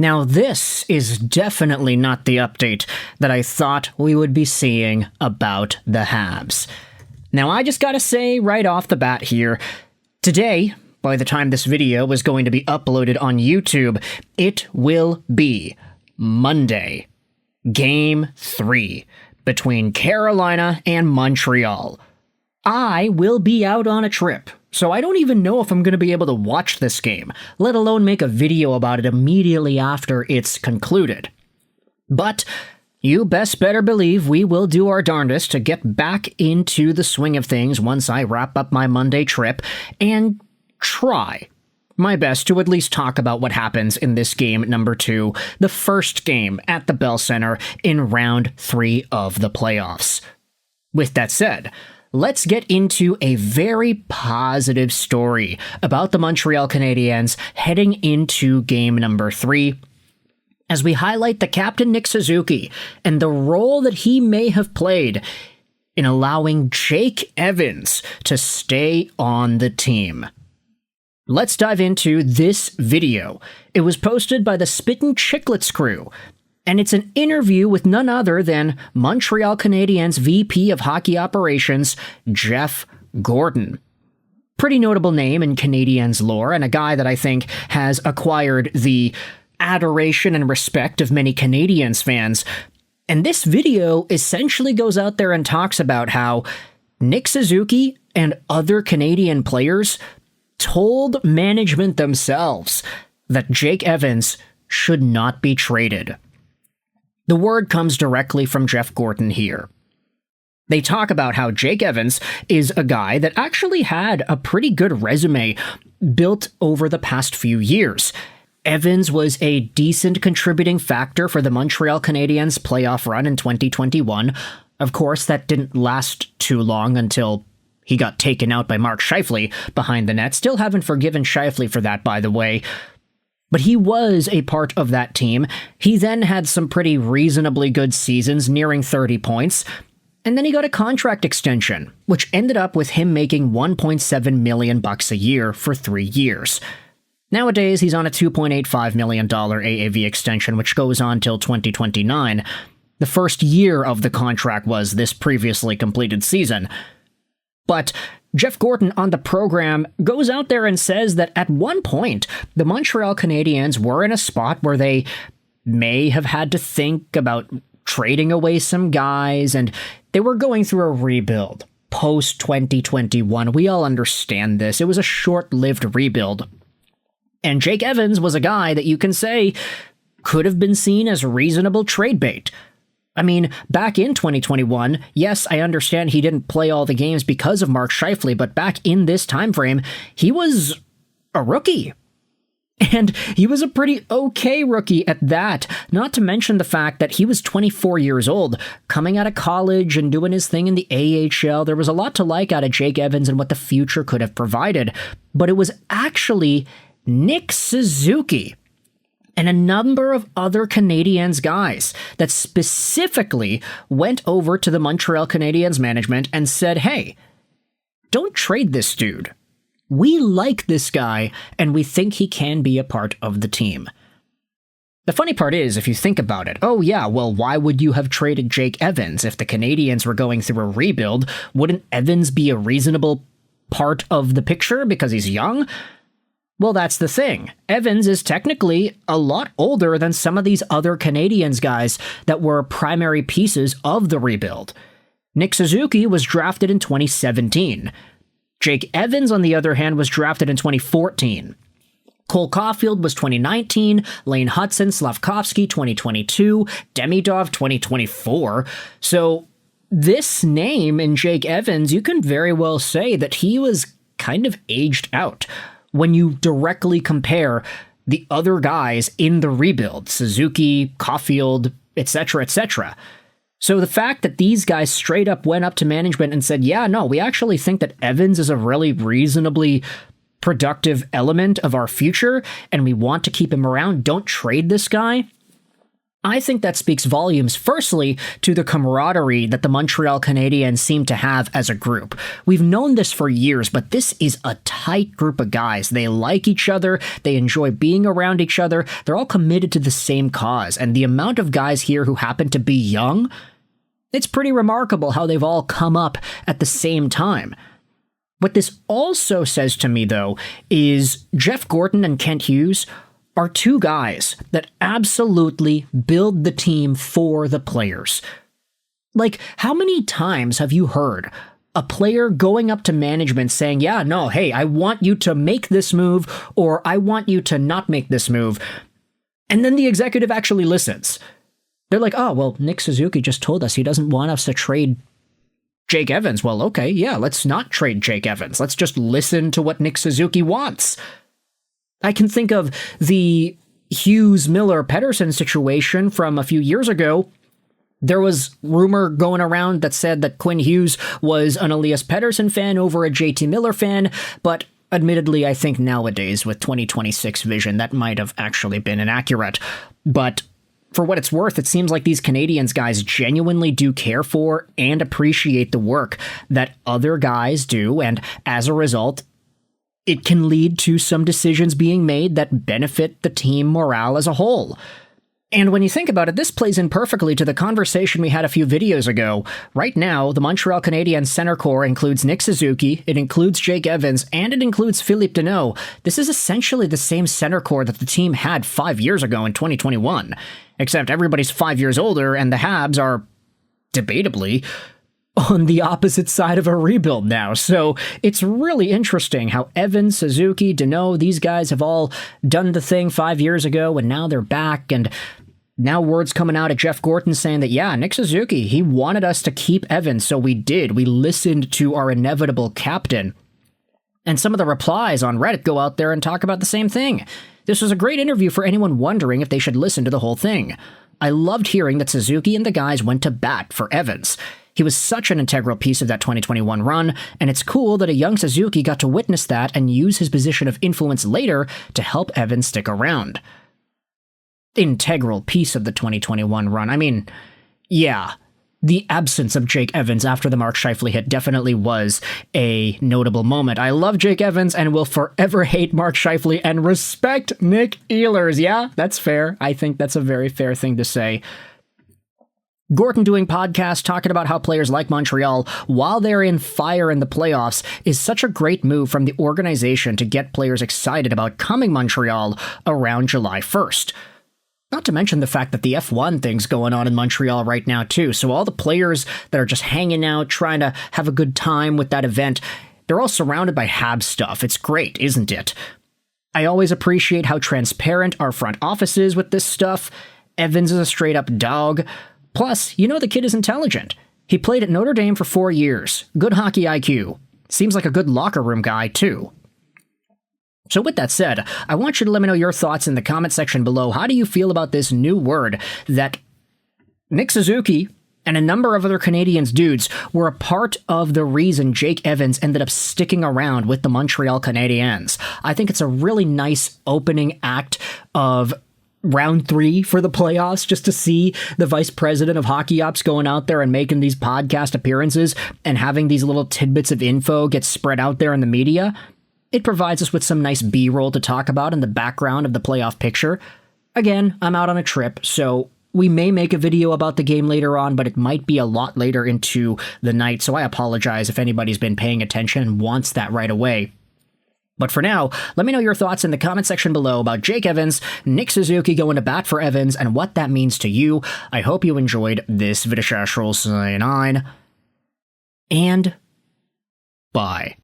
Now, this is definitely not the update that I thought we would be seeing about the Habs. Now, I just gotta say right off the bat here, today, by the time this video is going to be uploaded on YouTube, it will be Monday, Game 3, between Carolina and Montreal. I will be out on a trip, so I don't even know if I'm going to be able to watch this game, let alone make a video about it immediately after it's concluded. But you best better believe we will do our darndest to get back into the swing of things once I wrap up my Monday trip and try my best to at least talk about what happens in this game number 2, the first game at the Bell Center in round 3 of the playoffs. With that said, let's get into a very positive story about the Montreal Canadiens heading into game number 3, as we highlight the captain Nick Suzuki and the role that he may have played in allowing Jake Evans to stay on the team. Let's dive into this video. It was posted by the Spittin' Chicklets crew, and it's an interview with none other than Montreal Canadiens VP of Hockey Operations, Jeff Gorton. Pretty notable name in Canadiens lore, and a guy that I think has acquired the adoration and respect of many Canadiens fans. And this video essentially goes out there and talks about how Nick Suzuki and other Canadian players told management themselves that Jake Evans should not be traded. The word comes directly from Jeff Gorton here. They talk about how Jake Evans is a guy that actually had a pretty good resume built over the past few years. Evans was a decent contributing factor for the Montreal Canadiens playoff run in 2021. Of course, that didn't last too long until he got taken out by Mark Scheifele behind the net. Still haven't forgiven Scheifele for that, by the way. But he was a part of that team. He then had some pretty reasonably good seasons, nearing 30 points. And then he got a contract extension, which ended up with him making $1.7 million a year for 3 years. Nowadays, he's on a $2.85 million AAV extension, which goes on till 2029. The first year of the contract was this previously completed season. But Jeff Gorton on the program goes out there and says that at one point, the Montreal Canadiens were in a spot where they may have had to think about trading away some guys, and they were going through a rebuild post-2021. We all understand this. It was a short-lived rebuild. And Jake Evans was a guy that you can say could have been seen as reasonable trade bait. I mean, back in 2021, yes, I understand he didn't play all the games because of Mark Scheifele, but back in this time frame, he was a rookie. And he was a pretty okay rookie at that, not to mention the fact that he was 24 years old, coming out of college and doing his thing in the AHL. There was a lot to like out of Jake Evans and what the future could have provided, but it was actually Nick Suzuki and a number of other Canadiens guys that specifically went over to the Montreal Canadiens management and said, hey, don't trade this dude. We like this guy, and we think he can be a part of the team. The funny part is, if you think about it, oh yeah, well, why would you have traded Jake Evans? If the Canadiens were going through a rebuild, wouldn't Evans be a reasonable part of the picture because he's young? Well, that's the thing. Evans is technically a lot older than some of these other Canadiens guys that were primary pieces of the rebuild. Nick Suzuki was drafted in 2017. Jake Evans, on the other hand, was drafted in 2014. Cole Caulfield was 2019, Lane Hudson, Slavkovsky 2022, Demidov 2024. So this name in Jake Evans, you can very well say that he was kind of aged out when you directly compare the other guys in the rebuild, Suzuki, Caulfield, etc., etc. So the fact that these guys straight up went up to management and said, yeah, no, we actually think that Evans is a really reasonably productive element of our future, and we want to keep him around, don't trade this guy. I think that speaks volumes, firstly, to the camaraderie that the Montreal Canadiens seem to have as a group. We've known this for years, but this is a tight group of guys. They like each other, they enjoy being around each other, they're all committed to the same cause, and the amount of guys here who happen to be young, it's pretty remarkable how they've all come up at the same time. What this also says to me, though, is Jeff Gorton and Kent Hughes are two guys that absolutely build the team for the players. Like, how many times have you heard a player going up to management saying, yeah, no, hey, I want you to make this move, or I want you to not make this move, and then the executive actually listens? They're like, oh, well, Nick Suzuki just told us he doesn't want us to trade Jake Evans. Well, okay, yeah, let's not trade Jake Evans. Let's just listen to what Nick Suzuki wants. I can think of the Hughes-Miller-Pettersson situation from a few years ago. There was rumor going around that said that Quinn Hughes was an Elias Pettersson fan over a JT Miller fan, but admittedly, I think nowadays with 2026 vision, that might have actually been inaccurate. But for what it's worth, it seems like these Canadiens guys genuinely do care for and appreciate the work that other guys do, and as a result, it can lead to some decisions being made that benefit the team morale as a whole. And when you think about it, this plays in perfectly to the conversation we had a few videos ago. Right now, the Montreal Canadiens center core includes Nick Suzuki, it includes Jake Evans, and it includes Philippe Deneau. This is essentially the same center core that the team had 5 years ago in 2021. Except everybody's 5 years older, and the Habs are, debatably, on the opposite side of a rebuild now. So it's really interesting how Evans, Suzuki, Deneau, these guys have all done the thing 5 years ago, and now they're back, and now word's coming out of Jeff Gorton saying that, yeah, Nick Suzuki, he wanted us to keep Evans, so we did. We listened to our inevitable captain. And some of the replies on Reddit go out there and talk about the same thing. This was a great interview for anyone wondering if they should listen to the whole thing. I loved hearing that Suzuki and the guys went to bat for Evans. He was such an integral piece of that 2021 run, and it's cool that a young Suzuki got to witness that and use his position of influence later to help Evans stick around. Integral piece of the 2021 run. I mean, yeah, the absence of Jake Evans after the Mark Scheifele hit definitely was a notable moment. I love Jake Evans and will forever hate Mark Scheifele and respect Nick Ehlers. Yeah, that's fair. I think that's a very fair thing to say. Gorton doing podcasts talking about how players like Montreal, while they're in fire in the playoffs, is such a great move from the organization to get players excited about coming Montreal around July 1st. Not to mention the fact that the F1 thing's going on in Montreal right now too, so all the players that are just hanging out, trying to have a good time with that event, they're all surrounded by Habs stuff. It's great, isn't it? I always appreciate how transparent our front office is with this stuff. Evans is a straight-up dog. Plus, you know the kid is intelligent. He played at Notre Dame for 4 years. Good hockey IQ. Seems like a good locker room guy, too. So with that said, I want you to let me know your thoughts in the comment section below. How do you feel about this new word that Nick Suzuki and a number of other Canadiens dudes were a part of the reason Jake Evans ended up sticking around with the Montreal Canadiens? I think it's a really nice opening act of round 3 for the playoffs, just to see the vice president of hockey ops going out there and making these podcast appearances and having these little tidbits of info get spread out there in the media. It provides us with some nice B-roll to talk about in the background of the playoff picture. Again, I'm out on a trip, so we may make a video about the game later on, but it might be a lot later into the night, so I apologize if anybody's been paying attention and wants that right away. But for now, let me know your thoughts in the comment section below about Jake Evans, Nick Suzuki going to bat for Evans, and what that means to you. I hope you enjoyed this video, and bye.